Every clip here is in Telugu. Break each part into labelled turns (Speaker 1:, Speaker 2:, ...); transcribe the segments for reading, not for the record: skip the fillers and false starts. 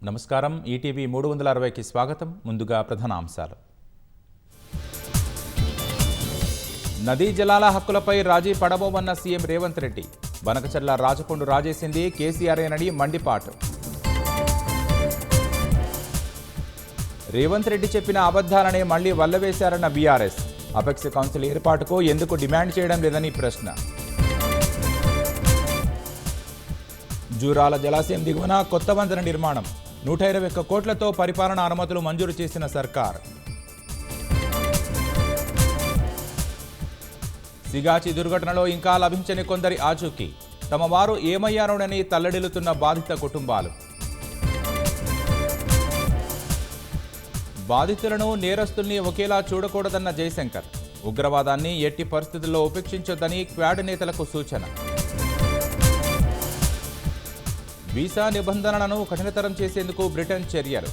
Speaker 1: నమస్కారం ఈటీవీ 360కి స్వాగతం. ముందుగా ప్రధానాంశాలు. నదీ జలాల హక్కులపై రాజీ పడబోమన్న సీఎం రేవంత్ రెడ్డి. బనకచర్ల రాజకొండు రాజేసింది కేసీఆర్ఏనని మండిపాటు. రేవంత్ రెడ్డి చెప్పిన అబద్ధాలనే మళ్లీ వల్లవేశారన్న బీఆర్ఎస్. అపెక్స్ కౌన్సిల్ ఏర్పాటుకు ఎందుకు డిమాండ్ చేయడం లేదని ప్రశ్న. జూరాల జలాశయం దిగువన కొత్త వంతెన నిర్మాణం. 121 కోట్లతో పరిపాలన అనుమతులు మంజూరు చేసిన సర్కార్. సిగాచి దుర్ఘటనలో ఇంకా లభించని కొందరి ఆచూకీ. తమ వారు ఏమయ్యారోనని తల్లడిల్లుతున్న బాధిత కుటుంబాలు. బాధితులను నేరస్తుల్ని ఒకేలా చూడకూడదన్న జయశంకర్. ఉగ్రవాదాన్ని ఎట్టి పరిస్థితుల్లో ఉపేక్షించొద్దని క్వాడ్ నేతలకు సూచన. వీసా నిబంధనలను కఠినతరం చేసేందుకు బ్రిటన్ చర్యలు.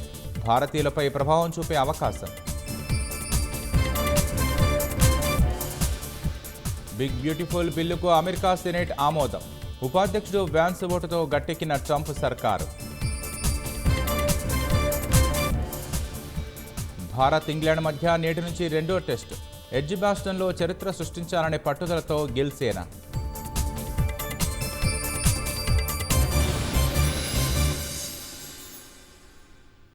Speaker 1: భారతీయులపై ప్రభావం చూపే అవకాశం. బిగ్ బ్యూటిఫుల్ బిల్లుకు అమెరికా సెనేట్ ఆమోదం. ఉపాధ్యక్షుడు వ్యాన్స్ ఓటుతో గట్టెక్కిన ట్రంప్ సర్కారు. భారత్ ఇంగ్లాండ్ మధ్య నేటి నుంచి రెండో టెస్టు. ఎడ్జిబాస్టన్లో చరిత్ర సృష్టించాలనే పట్టుదలతో గిల్ సేన.